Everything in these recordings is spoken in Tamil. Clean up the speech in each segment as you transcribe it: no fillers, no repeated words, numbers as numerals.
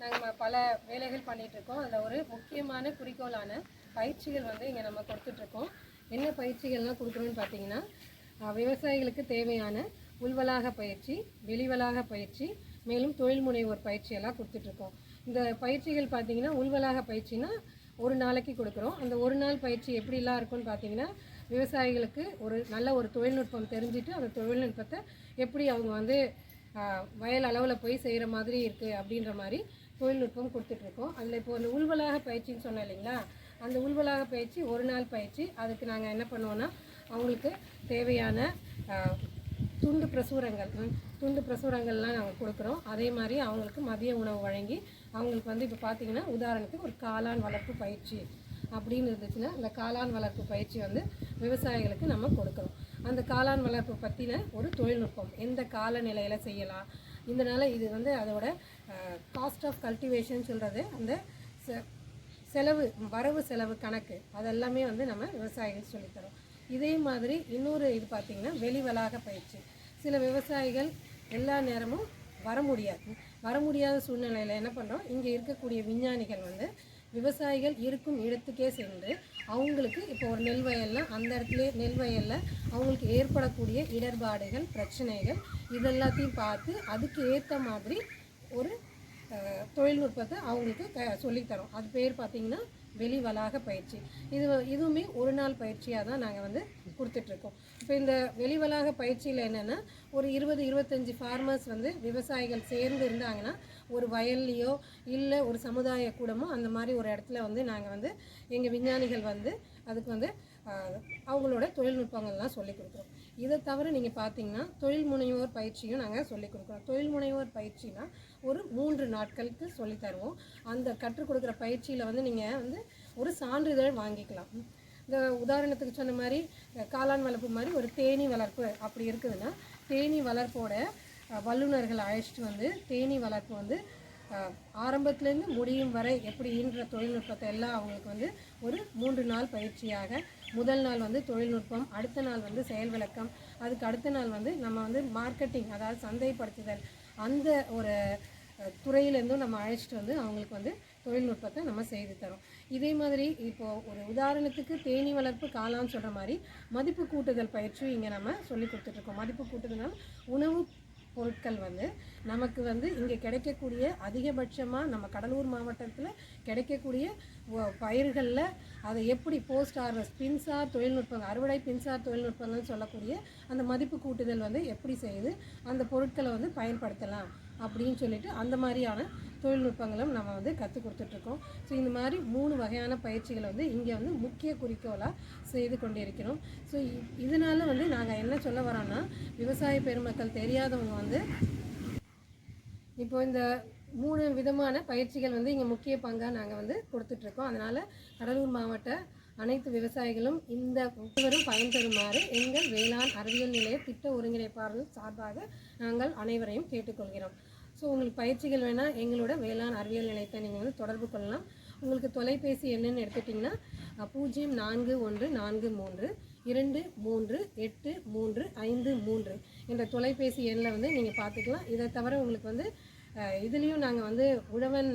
நாங்கள் பல வேலைகள் பண்ணிகிட்ருக்கோம். அதில் ஒரு முக்கியமான குறிக்கோளான பயிற்சிகள் வந்து இங்கே நம்ம கொடுத்துட்ருக்கோம். என்ன பயிற்சிகள்லாம் கொடுக்குறோன்னு பார்த்தீங்கன்னா, விவசாயிகளுக்கு தேவையான உள்வளாக பயிற்சி, வெளிவளாக பயிற்சி, மேலும் தொழில் முனைவோர் பயிற்சியெல்லாம் கொடுத்துட்ருக்கோம். இந்த பயிற்சிகள் பார்த்திங்கன்னா, உள்வளாக பயிற்சினா ஒரு நாளைக்கு கொடுக்குறோம். அந்த ஒரு நாள் பயிற்சி எப்படிலாம் இருக்குன்னு பார்த்தீங்கன்னா, விவசாயிகளுக்கு ஒரு நல்ல ஒரு தொழில்நுட்பம் தெரிஞ்சுட்டு அந்த தொழில்நுட்பத்தை எப்படி அவங்க வந்து வயல் அளவில் போய் செய்கிற மாதிரி இருக்குது அப்படின்ற மாதிரி தொழில்நுட்பம் கொடுத்துட்ருக்கோம். அதில் இப்போ அந்த உள்வளாக பயிற்சின்னு சொன்னேன் இல்லைங்களா, அந்த உள்வளாக பயிற்சி ஒரு நாள் பயிற்சி. அதுக்கு நாங்கள் என்ன பண்ணுவோன்னா, அவங்களுக்கு தேவையான துண்டு பிரசுரங்கள்லாம் நாங்கள் கொடுக்குறோம். அதே மாதிரி அவங்களுக்கு மதிய உணவு வழங்கி அவங்களுக்கு வந்து இப்போ பார்த்திங்கன்னா, உதாரணத்துக்கு ஒரு காளான் வளர்ப்பு பயிற்சி அப்படின்னு இருந்துச்சுன்னா, அந்த காளான் வளர்ப்பு பயிற்சி வந்து விவசாயிகளுக்கு நம்ம கொடுக்குறோம். அந்த காளான் வளர்ப்பு பற்றின ஒரு தொழில்நுட்பம் எந்த காலநிலையில் செய்யலாம், இதனால் இது வந்து அதோட காஸ்ட் ஆஃப் கல்டிவேஷன் சொல்கிறது, அந்த வரவு செலவு கணக்கு அதெல்லாமே வந்து நம்ம விவசாயிகள் சொல்லித்தரோம். இதே மாதிரி இன்னொரு இது பார்த்திங்கன்னா, வெளிவளாக பயிற்சி. சில விவசாயிகள் எல்லா நேரமும் வர முடியாத சூழ்நிலையில் என்ன பண்ணுறோம், இங்கே இருக்கக்கூடிய விஞ்ஞானிகள் வந்து விவசாயிகள் இருக்கும் இடத்துக்கே சென்று அவங்களுக்கு இப்போ ஒரு நெல் வயல்னா அந்த இடத்துல நெல் வயலில் அவங்களுக்கு ஏற்படக்கூடிய இடர்பாடுகள், பிரச்சனைகள் இதெல்லாத்தையும் பார்த்து அதுக்கு ஏற்ற மாதிரி ஒரு தொழில்நுட்பத்தை அவங்களுக்கு சொல்லித்தரோம். அது பேர் பார்த்திங்கன்னா வெளிவளாக பயிற்சி. இதுவுமே ஒரு நாள் பயிற்சியாக தான் நாங்கள் வந்து கொடுத்துட்ருக்கோம். இப்போ இந்த வெளிவளாக பயிற்சியில் என்னென்னா, ஒரு 20-25 ஃபார்மர்ஸ் வந்து விவசாயிகள் சேர்ந்து இருந்தாங்கன்னா, ஒரு வயல்லையோ இல்லை ஒரு சமுதாய கூடமோ அந்த மாதிரி ஒரு இடத்துல வந்து நாங்கள் வந்து எங்கள் விஞ்ஞானிகள் வந்து அதுக்கு வந்து அவங்களோட தொழில்நுட்பங்கள்லாம் சொல்லிக் கொடுக்குறோம். இதை தவிர நீங்கள் பார்த்தீங்கன்னா, தொழில் முனைவோர் பயிற்சியும் நாங்கள் சொல்லிக் கொடுக்குறோம். தொழில் முனைவோர் பயிற்சினா ஒரு 3 நாட்களுக்கு சொல்லித்தருவோம். அந்த கற்றுக் கொடுக்குற பயிற்சியில் வந்து நீங்கள் வந்து ஒரு சான்றிதழ் வாங்கிக்கலாம். இந்த உதாரணத்துக்கு சொன்ன மாதிரி காளான் வளர்ப்பு மாதிரி ஒரு தேனீ வளர்ப்பு அப்படி இருக்குதுன்னா, தேனீ வளர்ப்போட வல்லுநர்களை அழைச்சிட்டு வந்து தேனீ வளர்ப்பு வந்து ஆரம்பத்துலேருந்து முடியும் வரை எப்படின்ற தொழில்நுட்பத்தை எல்லாம் அவங்களுக்கு வந்து ஒரு 3 நாள் பயிற்சியாக, முதல் நாள் வந்து தொழில்நுட்பம், அடுத்த நாள் வந்து செயல் விளக்கம், அதுக்கு அடுத்த நாள் வந்து நம்ம வந்து மார்க்கெட்டிங், அதாவது சந்தைப்படுத்துதல், அந்த ஒரு துறையிலேருந்தும் நம்ம அழைச்சிட்டு வந்து அவங்களுக்கு வந்து தொழில்நுட்பத்தை நம்ம செய்து தரோம். இதே மாதிரி இப்போது ஒரு உதாரணத்துக்கு தேனீ வளர்ப்பு காளான்னு சொல்கிற மாதிரி மதிப்பு கூட்டுதல் பயிற்சியும் இங்கே நம்ம சொல்லி கொடுத்துட்ருக்கோம். மதிப்பு கூட்டுதல்னால் உணவு பொருட்கள் வந்து நமக்கு வந்து இங்கே கிடைக்கக்கூடிய அதிகபட்சமாக நம்ம கடலூர் மாவட்டத்தில் கிடைக்கக்கூடிய பயிர்களில் அதை எப்படி போஸ்ட் ஹார்வெஸ்ட் பின்சார் தொழில்நுட்பங்கள், அறுவடை பின்சார் தொழில்நுட்பங்கள்னு சொல்லக்கூடிய அந்த மதிப்பு கூட்டுதல் வந்து எப்படி செய்து அந்த பொருட்களை வந்து பயன்படுத்தலாம் அப்படின்னு சொல்லிட்டு அந்த மாதிரியான தொழில்நுட்பங்களும் நம்ம வந்து கற்றுக் கொடுத்துட்ருக்கோம். ஸோ இந்த மாதிரி 3 வகையான பயிற்சிகளை வந்து இங்கே வந்து முக்கிய குறிக்கோளாக செய்து கொண்டிருக்கிறோம். ஸோ இதனால் வந்து நாங்கள் என்ன சொல்ல வரோன்னா, விவசாய பெருமக்கள் தெரியாதவங்க வந்து இப்போ இந்த 3 விதமான பயிற்சிகள் வந்து இங்கே முக்கிய பங்காக நாங்கள் வந்து கொடுத்துட்ருக்கோம். அதனால் கடலூர் மாவட்ட அனைத்து விவசாயிகளும் இந்த ஒவ்வொருவரும் பயன்பெறுமாறு எங்கள் வேளாண் அறிவியல் நிலைய திட்ட ஒருங்கிணைப்பாளர்கள் சார்பாக நாங்கள் அனைவரையும் கேட்டுக்கொள்கிறோம். ஸோ உங்களுக்கு பயிற்சிகள் வேணால் எங்களோட வேளாண் அறிவியல் நிலையத்தை நீங்கள் வந்து தொடர்பு கொள்ளலாம். உங்களுக்கு தொலைபேசி என்னன்னு எடுத்துட்டிங்கன்னா 0414-238353 என்ற தொலைபேசி எண்ணில் வந்து நீங்கள் பார்த்துக்கலாம். இதை தவிர உங்களுக்கு வந்து இதுலேயும் நாங்கள் வந்து உழவன்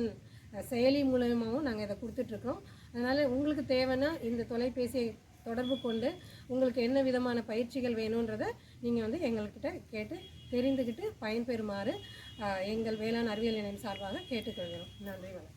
செயலி மூலமாகவும் நாங்கள் இதை கொடுத்துட்ருக்கோம். அதனால் உங்களுக்கு தேவைன்னா இந்த தொலைபேசியை தொடர்பு கொண்டு உங்களுக்கு என்ன விதமான பயிற்சிகள் வேணுன்றதை நீங்கள் வந்து எங்கள்கிட்ட கேட்டு தெரிந்துக்கிட்டு பயன்பெறுமாறு எங்கள் வேளாண் அறிவியல் நிலையம் சார்பாக கேட்டுக்கொள்கிறோம். நன்றி, வணக்கம்.